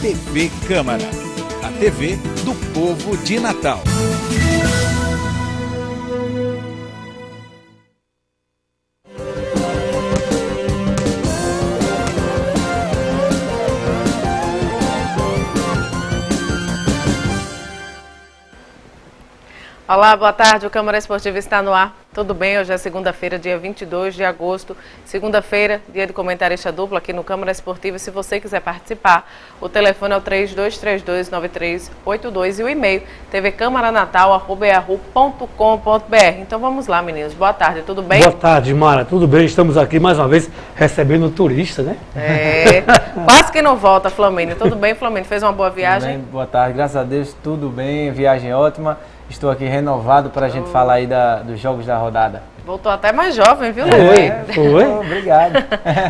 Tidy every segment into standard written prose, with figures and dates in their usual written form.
TV Câmara, a TV do povo de Natal. Olá, boa tarde. O Câmara Esportiva está no ar. Tudo bem? Hoje é segunda-feira, dia 22 de agosto. Segunda-feira, dia do comentarista duplo aqui no Câmara Esportiva. Se você quiser participar, o telefone é o 3232-9382 e o e-mail tvcamaranatal@yahoo.com.br. Então vamos lá, meninos. Boa tarde, tudo bem? Boa tarde, Mara. Tudo bem? Estamos aqui mais uma vez recebendo turista, né? Quase que não volta, Flamínio. Tudo bem, Flamínio? Fez uma boa viagem? Tudo bem, boa tarde. Graças a Deus, tudo bem. Viagem ótima. Estou aqui renovado para a gente falar aí dos jogos da rodada. Voltou até mais jovem, viu, Foi. Obrigado.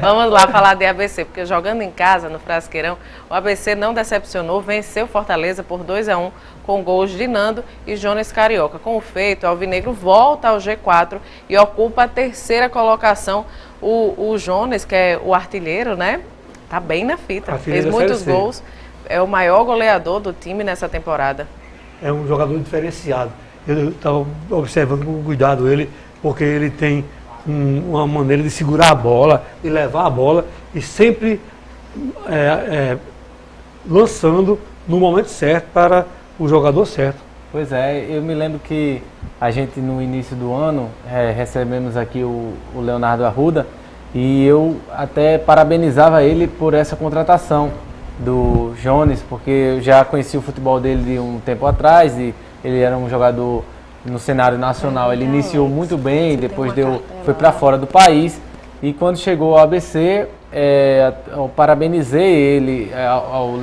Vamos lá falar de ABC, porque jogando em casa, no Frasqueirão, o ABC não decepcionou, venceu Fortaleza por 2-1, com gols de Nando e Jones Carioca. Com o feito, o Alvinegro volta ao G4 e ocupa a terceira colocação. O Jones, que é o artilheiro, né? Tá bem na fita, fez muitos gols, é o maior goleador do time nessa temporada. É um jogador diferenciado. Eu estava observando com cuidado ele, porque ele tem uma maneira de segurar a bola, de levar a bola e sempre lançando no momento certo para o jogador certo. Pois é, eu me lembro que a gente no início do ano recebemos aqui o Leonardo Arruda e eu até parabenizava ele por essa contratação do Jones, porque eu já conheci o futebol dele de um tempo atrás e ele era um jogador no cenário nacional. Ele iniciou muito bem, depois foi para fora do país e quando chegou ao ABC, eu parabenizei ele, ao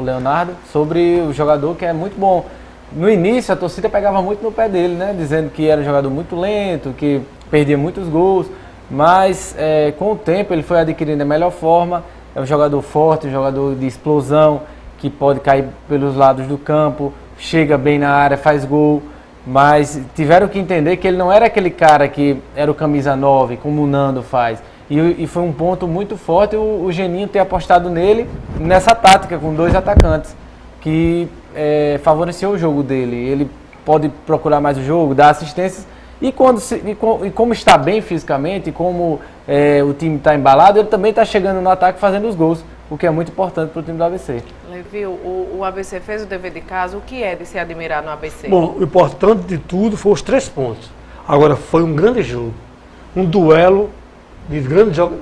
Leonardo, sobre o jogador que é muito bom. No início a torcida pegava muito no pé dele, né, dizendo que era um jogador muito lento, que perdia muitos gols, mas com o tempo ele foi adquirindo a melhor forma. É um jogador forte, um jogador de explosão, que pode cair pelos lados do campo, chega bem na área, faz gol, mas tiveram que entender que ele não era aquele cara que era o camisa 9, como o Nando faz. E foi um ponto muito forte o Geninho ter apostado nele nessa tática, com dois atacantes, que favoreceu o jogo dele. Ele pode procurar mais o jogo, dar assistências, e como está bem fisicamente, e como o time está embalado, ele também está chegando no ataque fazendo os gols, o que é muito importante para o time do ABC. Levi, o ABC fez o dever de casa, o que é de se admirar no ABC? Bom, o importante de tudo foi os 3 pontos. Agora, foi um grande jogo, um duelo de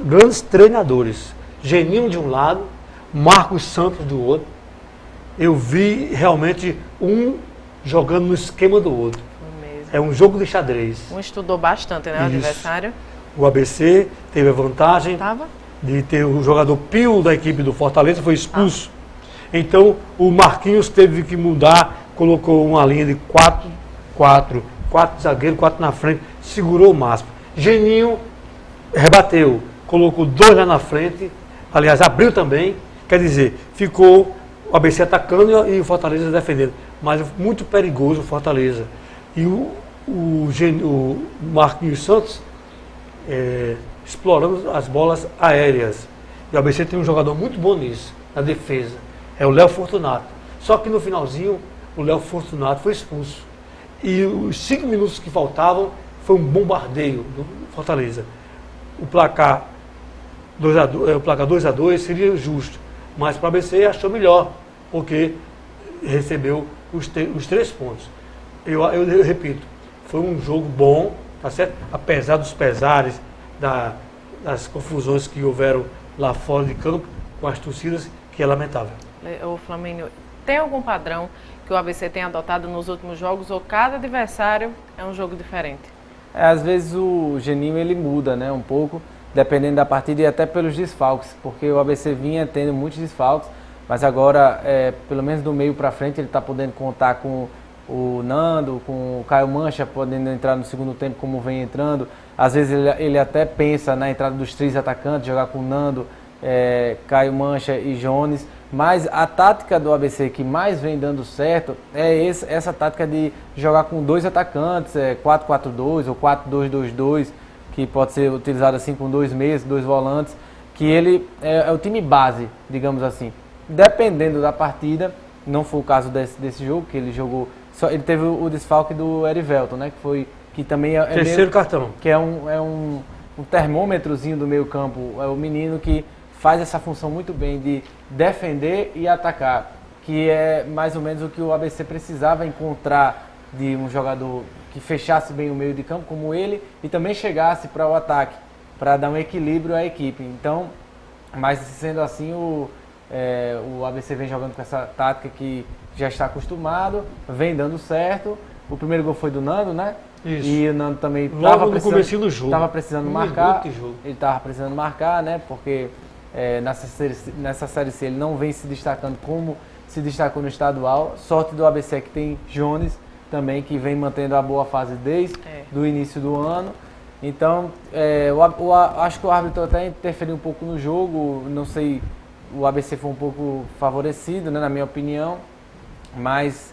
grandes treinadores. Geninho de um lado, Marcos Santos do outro. Eu vi realmente um jogando no esquema do outro. É um jogo de xadrez. Um estudou bastante, né, o adversário? O ABC teve a vantagem de ter o jogador Pio da equipe do Fortaleza, foi expulso. Então, o Marquinhos teve que mudar, colocou uma linha de 4 zagueiros, 4 na frente, segurou o máximo. Geninho rebateu, colocou 2 lá na frente, aliás, abriu também, quer dizer, ficou o ABC atacando e o Fortaleza defendendo. Mas muito perigoso o Fortaleza. E o Marquinhos Santos explorando as bolas aéreas. E o ABC tem um jogador muito bom nisso, na defesa. É o Léo Fortunato. Só que no finalzinho, o Léo Fortunato foi expulso. E os 5 minutos que faltavam, foi um bombardeio do Fortaleza. O placar 2-2 seria justo. Mas para o ABC achou melhor, porque recebeu os 3 pontos. Eu repito, foi um jogo bom, tá certo? Apesar dos pesares, das confusões que houveram lá fora de campo com as torcidas, que é lamentável. Ô Flamínio, tem algum padrão que o ABC tem adotado nos últimos jogos ou cada adversário é um jogo diferente? Às vezes o Geninho ele muda, né, um pouco, dependendo da partida e até pelos desfalques, porque o ABC vinha tendo muitos desfalques, mas agora, pelo menos do meio para frente, ele está podendo contar com o Nando, com o Caio Mancha, podendo entrar no segundo tempo como vem entrando. Às vezes ele até pensa na entrada dos 3 atacantes, jogar com Nando, Caio Mancha e Jones. Mas a tática do ABC que mais vem dando certo é essa tática de jogar com 2 atacantes, 4-4-2 ou 4-2-2-2, que pode ser utilizado assim com 2 meias, 2 volantes, que ele é o time base, digamos assim. dependendo da partida, não foi o caso desse jogo, que ele jogou, ele teve o desfalque do Erivelton, né, que também é Terceiro meio, cartão. que é um termômetrozinho do meio campo, é o menino que faz essa função muito bem de defender e atacar, que é mais ou menos o que o ABC precisava encontrar de um jogador que fechasse bem o meio de campo como ele e também chegasse para o ataque, para dar um equilíbrio à equipe. Então, mas sendo assim, o ABC vem jogando com essa tática que já está acostumado, vem dando certo. O primeiro gol foi do Nando, né? Isso. E o Nando também estava precisando marcar. Ele estava precisando marcar, né? Porque nessa Série C ele não vem se destacando como se destacou no estadual. Sorte do ABC é que tem Jones também, que vem mantendo a boa fase desde o início do ano. Então, acho que o árbitro até interferiu um pouco no jogo. Não sei, o ABC foi um pouco favorecido, né, na minha opinião. Mas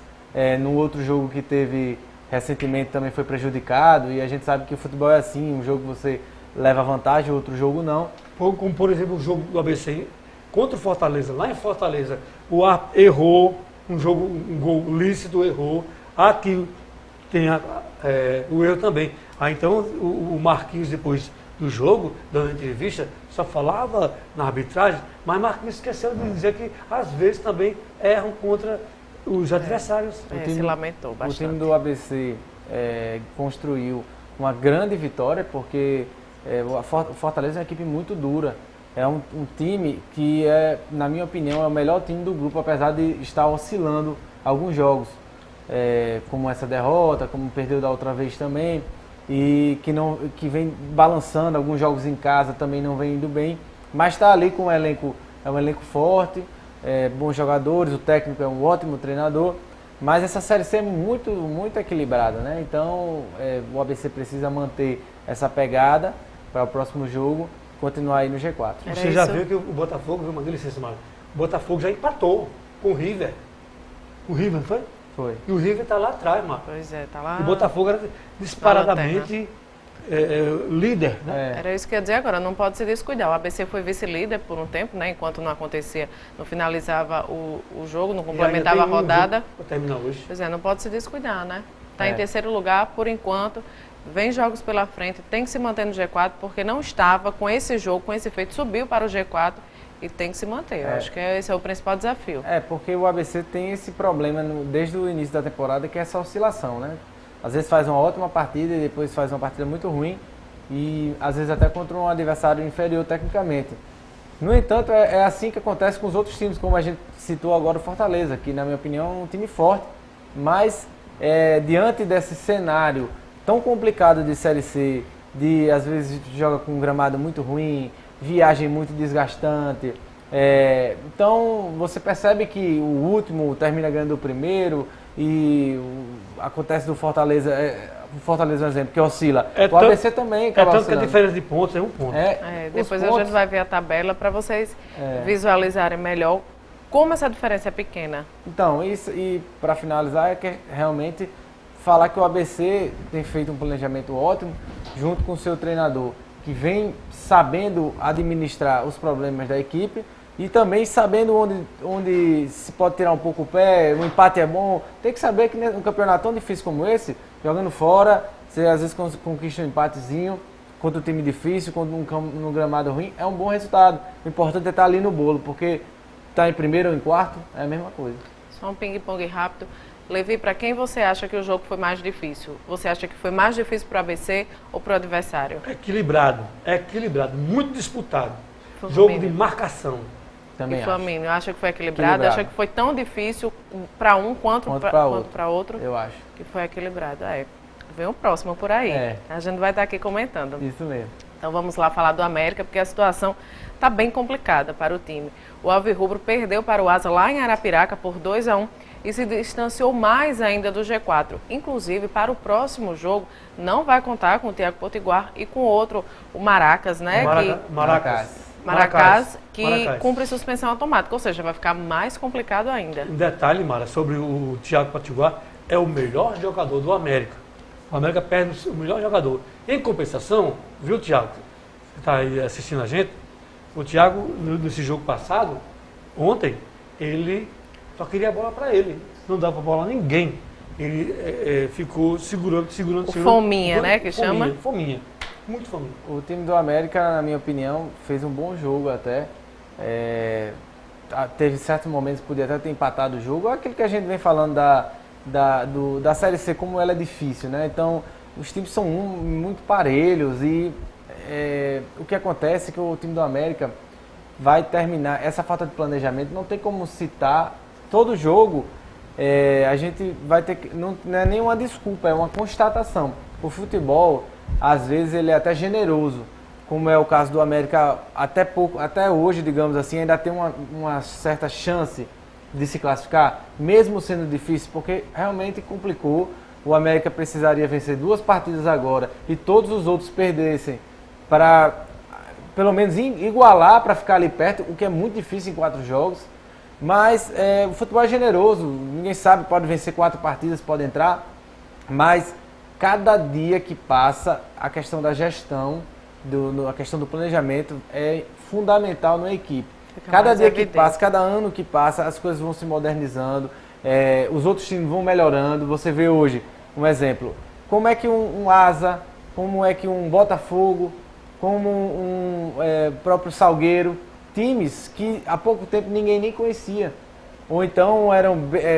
no outro jogo que teve recentemente também foi prejudicado. E a gente sabe que o futebol é assim, um jogo você leva vantagem, outro jogo não. Como, por exemplo, o jogo do ABC contra o Fortaleza. Lá em Fortaleza, o árbitro errou, um gol lícito, errou. Aqui tem o erro também. Então, o Marquinhos, depois do jogo, dando entrevista, só falava na arbitragem, mas Marquinhos esqueceu de dizer que, às vezes, também erram contra os adversários. Se lamentou bastante. O time do ABC construiu uma grande vitória, porque o Fortaleza é uma equipe muito dura. É um time que, na minha opinião, é o melhor time do grupo, apesar de estar oscilando alguns jogos. Como essa derrota, como perdeu da outra vez também, e que vem balançando, alguns jogos em casa também não vem indo bem, mas está ali com um elenco forte, bons jogadores, o técnico é um ótimo treinador, mas essa Série C é muito, muito equilibrada, né? Então o ABC precisa manter essa pegada para o próximo jogo, continuar aí no G4. Você já viu que o Botafogo, viu, mandei licença, Mário, o Botafogo já empatou com o River. O River, não foi? Foi. E o River está lá atrás, mano. Pois é, tá lá. O Botafogo era disparadamente líder, né? Era isso que eu ia dizer agora, não pode se descuidar. O ABC foi vice-líder por um tempo, né? Enquanto não acontecia, não finalizava o jogo, não complementava a rodada. Vou terminar hoje. Pois é, não pode se descuidar, né? Está em terceiro lugar por enquanto, vem jogos pela frente, tem que se manter no G4, porque não estava com esse jogo, com esse feito, subiu para o G4 e tem que se manter. Eu acho que esse é o principal desafio. Porque o ABC tem esse problema desde o início da temporada, que é essa oscilação, né? Às vezes faz uma ótima partida e depois faz uma partida muito ruim e às vezes até contra um adversário inferior tecnicamente. No entanto, é assim que acontece com os outros times, como a gente citou agora o Fortaleza, que na minha opinião é um time forte, mas diante desse cenário tão complicado de Série C, às vezes joga com um gramado muito ruim, viagem muito desgastante, então você percebe que o último termina ganhando o primeiro e acontece do Fortaleza, o Fortaleza é um exemplo, que oscila. O ABC também acaba tanto que a oscilando. diferença de pontos é um ponto. Depois a gente vai ver a tabela para vocês visualizarem melhor como essa diferença é pequena. Então, e para finalizar, é que realmente falar que o ABC tem feito um planejamento ótimo junto com o seu treinador, que vem sabendo administrar os problemas da equipe e também sabendo onde se pode tirar um pouco o pé, o empate é bom. Tem que saber que num campeonato tão difícil como esse, jogando fora, você às vezes conquista um empatezinho contra um time difícil, contra um gramado ruim, é um bom resultado. O importante é estar ali no bolo, porque estar em primeiro ou em quarto é a mesma coisa. Só um ping-pong rápido. Levi, para quem você acha que o jogo foi mais difícil? Você acha que foi mais difícil para o ABC ou para o adversário? Equilibrado, muito disputado. Flamínio. Jogo de marcação. Também e Flamínio, acha que foi equilibrado? Acha que foi tão difícil para um quanto para outro? Eu acho. Que foi equilibrado. Vem o próximo por aí. A gente vai estar aqui comentando. Isso mesmo. Então vamos lá falar do América, porque a situação está bem complicada para o time. O Alvirrubro perdeu para o Asa lá em Arapiraca por 2-1 e se distanciou mais ainda do G4. Inclusive, para o próximo jogo, não vai contar com o Thiago Potiguar e com outro, o Maracas, né? Maracás, que cumpre suspensão automática, ou seja, vai ficar mais complicado ainda. Um detalhe, Mara, sobre o Thiago Potiguar, é o melhor jogador do América. O América perde o melhor jogador. Em compensação, viu, Thiago? Você está aí assistindo a gente? O Thiago, nesse jogo passado, ontem, ele só queria a bola para ele, não dava a bola a ninguém. Ele ficou segurando. Fominha, né, que chama? Fominha, muito fominha. O time do América, na minha opinião, fez um bom jogo até. Teve certos momentos que podia até ter empatado o jogo. Aquilo que a gente vem falando da Série C, como ela é difícil, né? Então, os times são muito parelhos e o que acontece é que o time do América vai terminar. Essa falta de planejamento não tem como citar todo jogo. A gente vai ter que. Não é nenhuma desculpa, é uma constatação. O futebol, às vezes, ele é até generoso, como é o caso do América, até hoje, digamos assim, ainda tem uma certa chance de se classificar, mesmo sendo difícil, porque realmente complicou. O América precisaria vencer 2 partidas agora e todos os outros perdessem para, pelo menos, igualar para ficar ali perto, o que é muito difícil em 4 jogos. Mas o futebol é generoso, ninguém sabe, pode vencer 4 partidas, pode entrar, mas cada dia que passa, a questão da gestão, a questão do planejamento é fundamental na equipe. Cada dia que passa, cada ano que passa, as coisas vão se modernizando, os outros times vão melhorando. Você vê hoje, um exemplo, como é que um Asa, como é que um Botafogo, como um próprio Salgueiro, times que há pouco tempo ninguém nem conhecia, ou então eram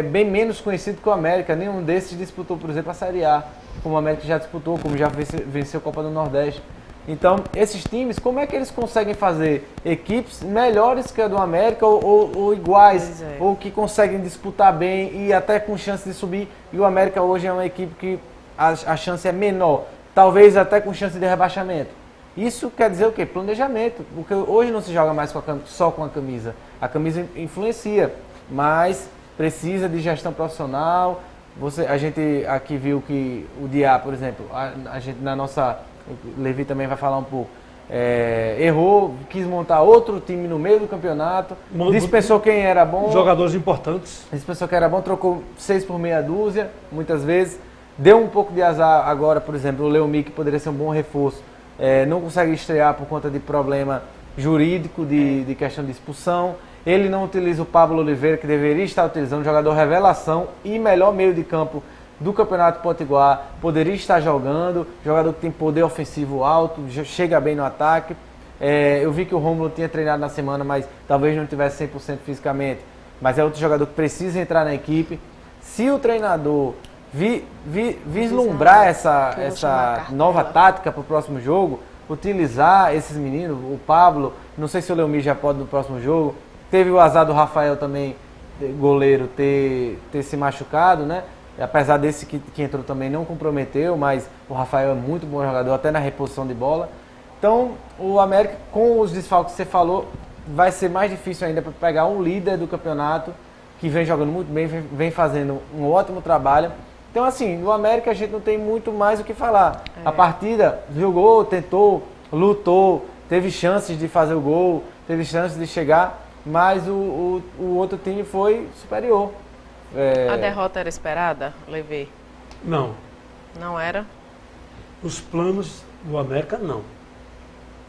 bem menos conhecidos que o América. Nenhum desses disputou, por exemplo, a Série A, como o América já disputou, como já venceu a Copa do Nordeste. Então, esses times, como é que eles conseguem fazer equipes melhores que a do América ou iguais, ou que conseguem disputar bem e até com chance de subir? E o América hoje é uma equipe que a chance é menor, talvez até com chance de rebaixamento. Isso quer dizer o quê? Planejamento, porque hoje não se joga mais só com a camisa. A camisa influencia, mas precisa de gestão profissional. A gente aqui viu que o Diá, por exemplo, a gente na nossa... O Levi também vai falar um pouco. Errou, quis montar outro time no meio do campeonato, dispensou quem era bom. Jogadores importantes. Dispensou quem era bom, trocou 6 por meia dúzia, muitas vezes. Deu um pouco de azar agora, por exemplo, o Leomi, que poderia ser um bom reforço. Não consegue estrear por conta de problema jurídico, de questão de expulsão. Ele não utiliza o Pablo Oliveira, que deveria estar utilizando, jogador revelação e melhor meio de campo do Campeonato Potiguar, poderia estar jogando, jogador que tem poder ofensivo alto, chega bem no ataque. Eu vi que o Rômulo tinha treinado na semana, mas talvez não tivesse 100% fisicamente, mas é outro jogador que precisa entrar na equipe. Se o treinador vislumbrar essa nova tática para o próximo jogo, utilizar esses meninos, o Pablo, não sei se o Leomi já pode no próximo jogo, teve o azar do Rafael também, goleiro, ter se machucado, né? Apesar desse que entrou também não comprometeu, mas o Rafael é muito bom jogador, até na reposição de bola. Então, o América, com os desfalques que você falou, vai ser mais difícil ainda para pegar um líder do campeonato, que vem jogando muito bem, vem fazendo um ótimo trabalho. Então, assim, no América a gente não tem muito mais o que falar. A partida, jogou, tentou, lutou, teve chances de fazer o gol, teve chances de chegar, mas o outro time foi superior. A derrota era esperada, Levi? Não. Não era? Os planos do América, não.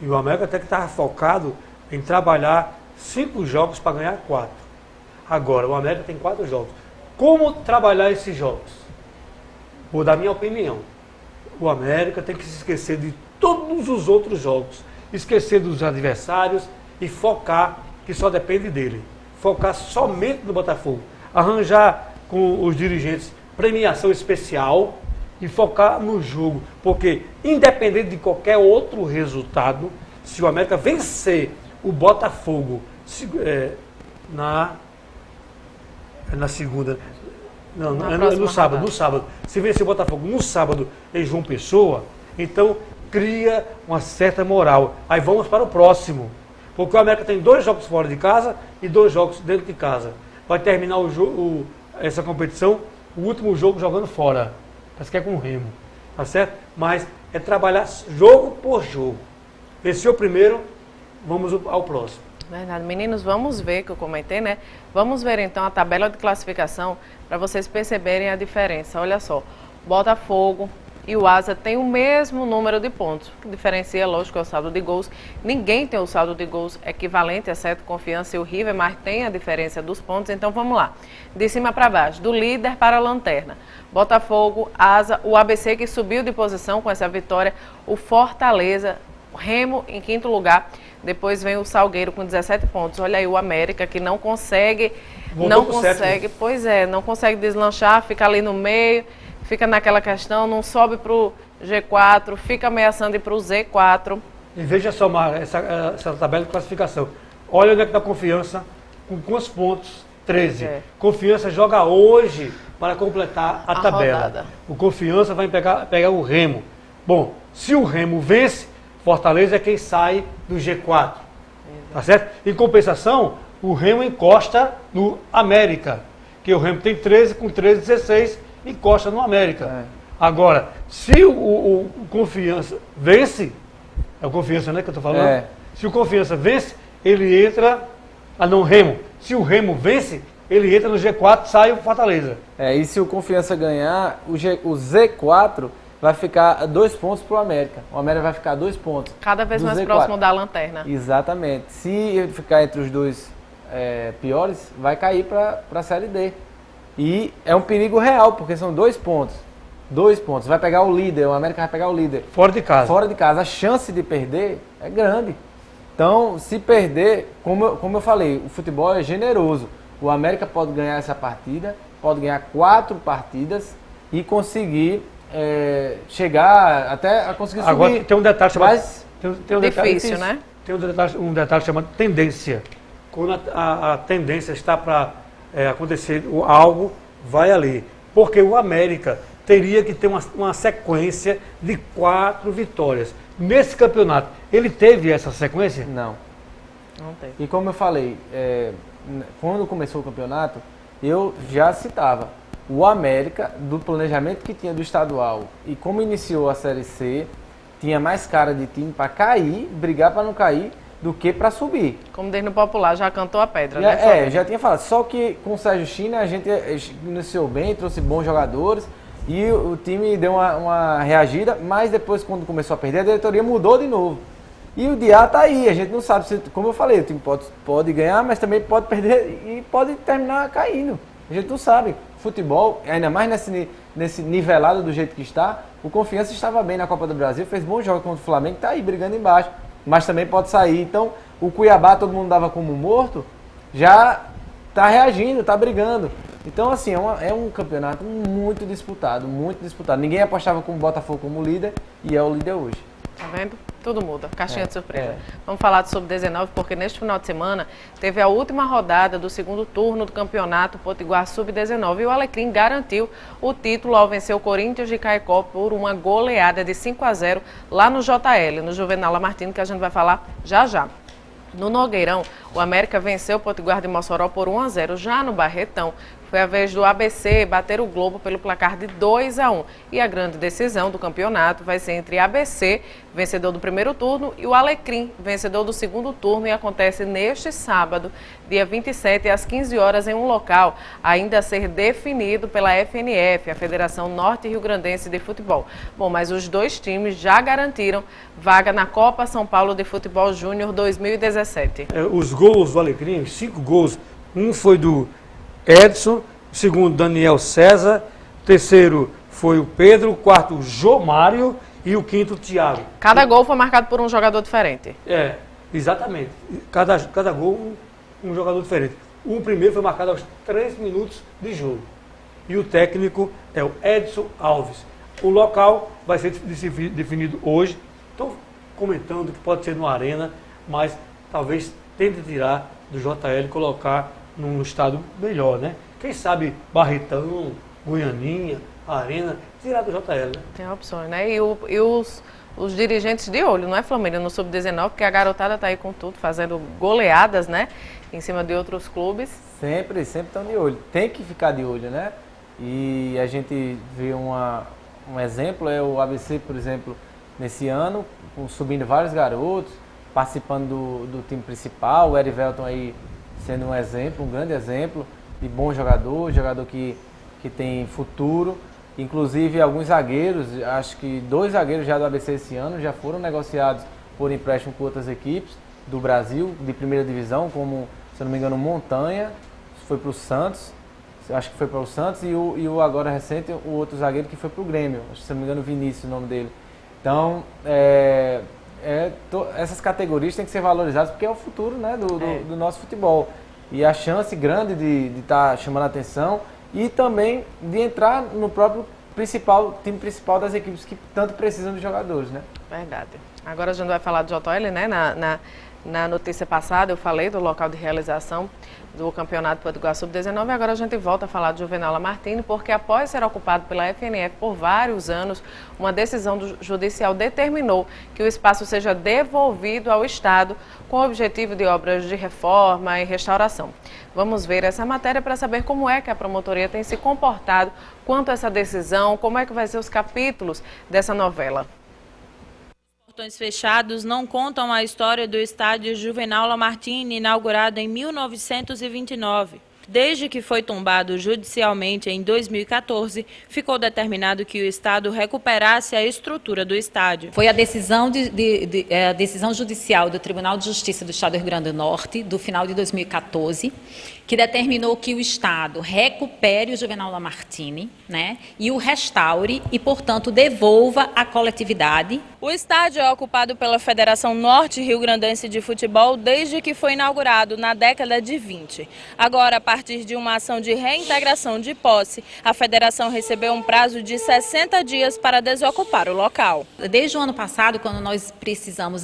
E o América até que estava focado em trabalhar 5 jogos para ganhar 4. Agora, o América tem 4 jogos. Como trabalhar esses jogos? Vou dar minha opinião. O América tem que se esquecer de todos os outros jogos. Esquecer dos adversários e focar que só depende dele. Focar somente no Botafogo. Arranjar com os dirigentes premiação especial e focar no jogo. Porque, independente de qualquer outro resultado, se o América vencer o Botafogo na segunda... Não, no sábado. No sábado. Se vencer o Botafogo no sábado em João Pessoa, então cria uma certa moral. Aí vamos para o próximo. Porque o América tem 2 jogos fora de casa e 2 jogos dentro de casa. Vai terminar essa competição, o último jogo jogando fora. Parece que é com o Remo. Tá certo? Mas é trabalhar jogo por jogo. Venceu o primeiro, vamos ao próximo. Verdade. Meninos, vamos ver, que eu comentei, né? Vamos ver então a tabela de classificação para vocês perceberem a diferença. Olha só, Botafogo e o Asa tem o mesmo número de pontos. O que diferencia, lógico, é o saldo de gols. Ninguém tem o saldo de gols equivalente, exceto Confiança e o River, mas tem a diferença dos pontos. Então vamos lá, de cima para baixo, do líder para a lanterna. Botafogo, Asa, o ABC que subiu de posição com essa vitória, o Fortaleza, o Remo em quinto lugar, depois vem o Salgueiro com 17 pontos. Olha aí o América que não consegue, pois é, não consegue deslanchar, fica ali no meio, fica naquela questão, não sobe para o G4, fica ameaçando ir para o Z4. E veja só, essa tabela de classificação. Olha onde é que está Confiança, com quantos pontos? 13. Confiança joga hoje para completar a tabela. Rodada. O Confiança vai pegar o Remo. Bom, se o Remo vence, Fortaleza é quem sai do G4. Tá certo? Em compensação, o Remo encosta no América. Que o Remo tem 13, com 13, 16, encosta no América. Agora, se o Confiança vence, é o Confiança, né, que eu estou falando? Se o Confiança vence, ele entra... não, Remo. Se o Remo vence, ele entra no G4, sai o Fortaleza. E se o Confiança ganhar, o Z4 vai ficar 2 pontos para o América. O América vai ficar 2 pontos. Cada vez mais próximo da lanterna. Exatamente. Se ele ficar entre os dois piores, vai cair para a Série D. E é um perigo real, porque são 2 pontos. 2 pontos. Vai pegar o líder, o América vai pegar o líder. Fora de casa. Fora de casa. A chance de perder é grande. Então, se perder, como eu falei, o futebol é generoso. O América pode ganhar essa partida, pode ganhar 4 partidas e conseguir chegar até a conseguir subir. Agora tem um detalhe chamado... Tem um difícil, né? Tem um detalhe chamado tendência. Quando a tendência está para acontecer algo, vai ali. Porque o América teria que ter uma sequência de 4 vitórias. Nesse campeonato, ele teve essa sequência? Não teve. E como eu falei, quando começou o campeonato, eu já citava o América, do planejamento que tinha do estadual e como iniciou a Série C, tinha mais cara de time para cair, brigar para não cair, do que para subir. Como desde no Popular, já cantou a pedra, né? Já tinha falado. Só que com o Sérgio China, a gente iniciou bem, trouxe bons jogadores, e o time deu uma reagida, mas depois, quando começou a perder, a diretoria mudou de novo. E o Diá tá aí, a gente não sabe, como eu falei, o time pode ganhar, mas também pode perder e pode terminar caindo. A gente não sabe. Futebol, ainda mais nesse nivelado do jeito que está, o Confiança estava bem na Copa do Brasil, fez bons jogos contra o Flamengo, tá aí brigando embaixo, mas também pode sair. Então, o Cuiabá, todo mundo dava como morto, já tá reagindo, tá brigando. Então, assim, é um campeonato muito disputado, muito disputado. Ninguém apostava com o Botafogo como líder e é o líder hoje. Tá vendo? Tudo muda, caixinha de surpresa. Vamos falar sobre 19, porque neste final de semana teve a última rodada do segundo turno do campeonato Potiguar Sub-19 e o Alecrim garantiu o título ao vencer o Corinthians de Caicó por uma goleada de 5-0 lá no JL, no Juvenal Lamartine, que a gente vai falar já já. No Nogueirão, o América venceu o Potiguar de Mossoró por 1-0. Já no Barretão, foi a vez do ABC bater o Globo pelo placar de 2-1. E a grande decisão do campeonato vai ser entre ABC, vencedor do primeiro turno, e o Alecrim, vencedor do segundo turno, e acontece neste sábado, dia 27, às 15 horas, em um local ainda a ser definido pela FNF, a Federação Norte Rio-Grandense de Futebol. Bom, mas os dois times já garantiram vaga na Copa São Paulo de Futebol Júnior 2017. Os gols do Alecrim, 5 gols, um foi do Edson, o segundo Daniel César, o terceiro foi o Pedro, o quarto o Jomário e o quinto o Thiago. Cada gol foi marcado por um jogador diferente. Exatamente. Cada gol um jogador diferente. O primeiro foi marcado aos 3 minutos de jogo. E o técnico é o Edson Alves. O local vai ser definido hoje. Estou comentando que pode ser no Arena, mas talvez tente tirar do JL e colocar num estado melhor, né? Quem sabe Barretão, Goianinha, Arena, tirar do JL, né? Tem opções, né? E os dirigentes de olho, não é, Flamengo, no Sub-19, porque a garotada tá aí com tudo, fazendo goleadas, né? Em cima de outros clubes. Sempre estão de olho. Tem que ficar de olho, né? E a gente vê um exemplo, é o ABC, por exemplo, nesse ano, subindo vários garotos, participando do time principal, o Erivelton aí sendo um exemplo, um grande exemplo de bom jogador que tem futuro. Inclusive, alguns zagueiros, acho que 2 zagueiros já do ABC esse ano já foram negociados por empréstimo com outras equipes do Brasil, de primeira divisão, como, se eu não me engano, Montanha, foi para o Santos, acho que foi para o Santos, e o agora recente, o outro zagueiro que foi para o Grêmio, acho que, se eu não me engano, Vinícius, o nome dele. Então, essas categorias têm que ser valorizadas porque é o futuro, né, do nosso futebol. E a chance grande de estar chamando a atenção e também de entrar no próprio time principal das equipes que tanto precisam de jogadores, né? Verdade. Agora a gente vai falar do JL, né? Na notícia passada eu falei do local de realização do Campeonato Potiguar Sub-19 e agora a gente volta a falar de Juvenal Lamartine porque após ser ocupado pela FNF por vários anos, uma decisão judicial determinou que o espaço seja devolvido ao Estado com o objetivo de obras de reforma e restauração. Vamos ver essa matéria para saber como é que a promotoria tem se comportado quanto a essa decisão, como é que vai ser os capítulos dessa novela. Portões fechados não contam a história do estádio Juvenal Lamartine, inaugurado em 1929. Desde que foi tombado judicialmente em 2014, ficou determinado que o Estado recuperasse a estrutura do estádio. Foi a decisão, a decisão judicial do Tribunal de Justiça do Estado do Rio Grande do Norte, do final de 2014, que determinou que o Estado recupere o Juvenal Lamartine, né, e o restaure e, portanto, devolva à coletividade. O estádio é ocupado pela Federação Norte Rio-Grandense de Futebol desde que foi inaugurado na década de 20. Agora, a partir de uma ação de reintegração de posse, a federação recebeu um prazo de 60 dias para desocupar o local. Desde o ano passado, quando nós precisamos,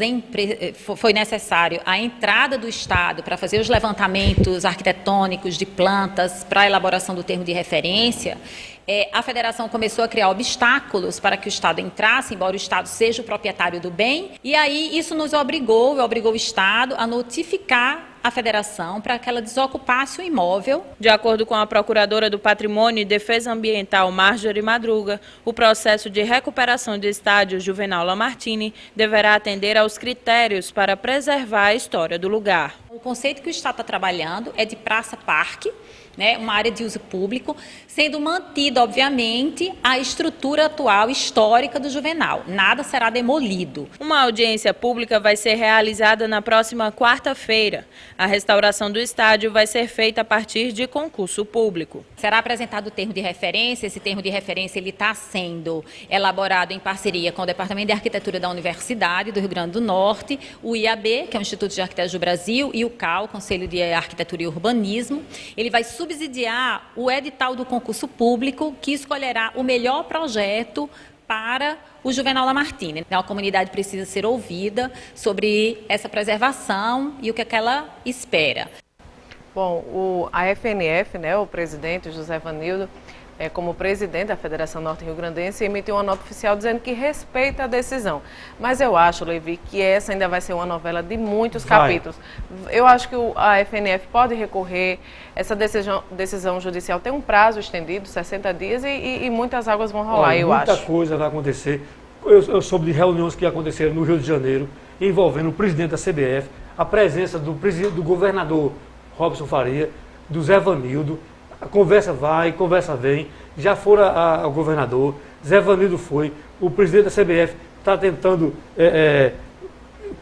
foi necessário a entrada do Estado para fazer os levantamentos arquitetônicos de plantas para a elaboração do termo de referência, a federação começou a criar obstáculos para que o Estado entrasse, embora o Estado seja o proprietário do bem, e aí isso nos obrigou o Estado a notificar a federação para que ela desocupasse o imóvel. De acordo com a Procuradora do Patrimônio e Defesa Ambiental, Marjorie Madruga, o processo de recuperação do estádio Juvenal Lamartine deverá atender aos critérios para preservar a história do lugar. O conceito que o Estado está trabalhando é de praça-parque, né, uma área de uso público, sendo mantida, obviamente, a estrutura atual histórica do Juvenal. Nada será demolido. Uma audiência pública vai ser realizada na próxima quarta-feira. A restauração do estádio vai ser feita a partir de concurso público. Será apresentado o termo de referência. Esse termo de referência está sendo elaborado em parceria com o Departamento de Arquitetura da Universidade do Rio Grande do Norte, o IAB, que é o Instituto de Arquitetos do Brasil, e o CAU, o Conselho de Arquitetura e Urbanismo. Ele vai subsidiar o edital do concurso público que escolherá o melhor projeto para o Juvenal Lamartine. A comunidade precisa ser ouvida sobre essa preservação e o que ela espera. Bom, a FNF, né, o presidente José Vanildo, como presidente da Federação Norte Rio Grandense, emitiu uma nota oficial dizendo que respeita a decisão. Mas eu acho, Levi, que essa ainda vai ser uma novela de muitos capítulos. Eu acho que a FNF pode recorrer, essa decisão judicial tem um prazo estendido, 60 dias, e muitas águas vão rolar, eu acho. Muita coisa vai acontecer. Eu soube de reuniões que aconteceram no Rio de Janeiro, envolvendo o presidente da CBF, a presença do governador Robson Faria, do Zé Vanildo. A conversa vai, conversa vem, já fora ao governador, Zé Vanildo foi, o presidente da CBF está tentando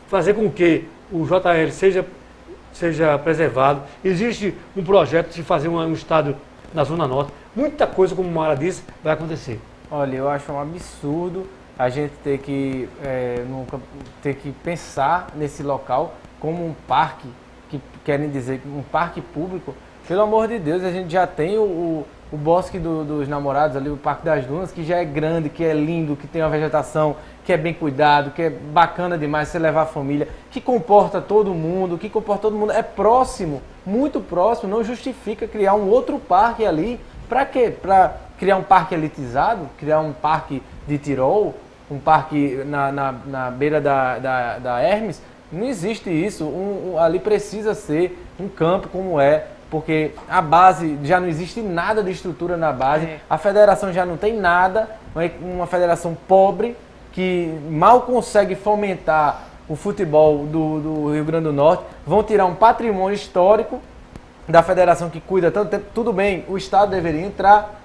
fazer com que o JL seja preservado. Existe um projeto de fazer um estádio na Zona Norte. Muita coisa, como o Mara disse, vai acontecer. Olha, eu acho um absurdo a gente ter que pensar nesse local como um parque, que querem dizer um parque público. Pelo amor de Deus, a gente já tem o Bosque dos Namorados ali, o Parque das Dunas, que já é grande, que é lindo, que tem uma vegetação, que é bem cuidado, que é bacana demais você levar a família, que comporta todo mundo, é próximo, muito próximo, não justifica criar um outro parque ali. Para quê? Para criar um parque elitizado, criar um parque de Tirol, um parque na beira da Hermes? Não existe isso, ali precisa ser um campo como porque a base, já não existe nada de estrutura na base, a federação já não tem nada, uma federação pobre que mal consegue fomentar o futebol do Rio Grande do Norte, vão tirar um patrimônio histórico da federação que cuida tanto tempo. Tudo bem, o Estado deveria entrar,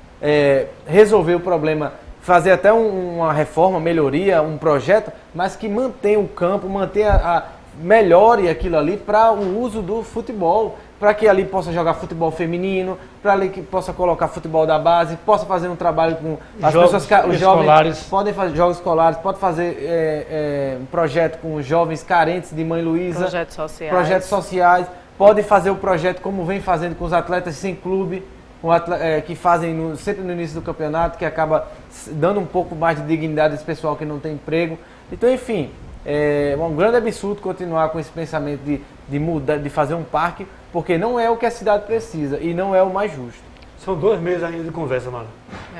resolver o problema, fazer até uma reforma, melhoria, um projeto, mas que mantenha o campo, melhore aquilo ali para o uso do futebol, para que ali possa jogar futebol feminino, para ali que possa colocar futebol da base, possa fazer um trabalho com as pessoas, os jovens podem fazer jogos escolares, pode fazer um projeto com os jovens carentes de Mãe Luísa, projetos sociais, pode fazer o projeto como vem fazendo com os atletas sem clube, que fazem sempre no início do campeonato, que acaba dando um pouco mais de dignidade a esse pessoal que não tem emprego. Então, enfim, é um grande absurdo continuar com esse pensamento de mudar, de fazer um parque, porque não é o que a cidade precisa e não é o mais justo. São 2 meses ainda de conversa, mano.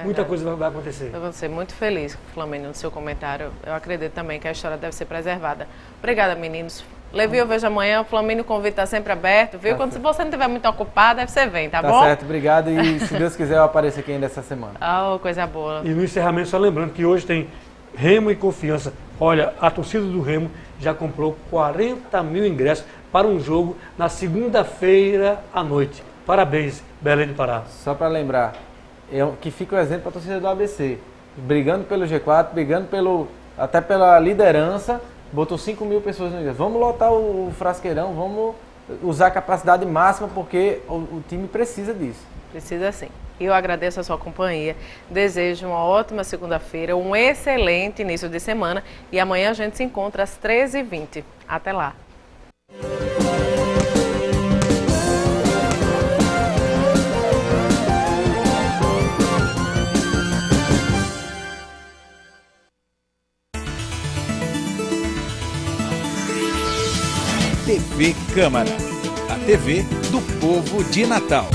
Muita coisa vai acontecer. Eu vou ser muito feliz, Flamínio, no seu comentário. Eu acredito também que a história deve ser preservada. Obrigada, meninos. Levi, eu vejo amanhã. O Flamínio, o convite está sempre aberto, viu? Quando você não estiver muito ocupado, você vem, tá bom? Tá certo, obrigado. E se Deus quiser, eu apareço aqui ainda essa semana. Coisa boa. E no encerramento, só lembrando que hoje tem Remo e Confiança. Olha, a torcida do Remo já comprou 40 mil ingressos para um jogo na segunda-feira à noite. Parabéns, Belém do Pará. Só para lembrar, que fica o exemplo para a torcida do ABC. Brigando pelo G4, brigando até pela liderança, botou 5 mil pessoas no ingresso. Vamos lotar o Frasqueirão, vamos usar a capacidade máxima, porque o time precisa disso. Precisa sim. Eu agradeço a sua companhia, desejo uma ótima segunda-feira, um excelente início de semana e amanhã a gente se encontra às 13h20. Até lá! TV Câmara, a TV do povo de Natal.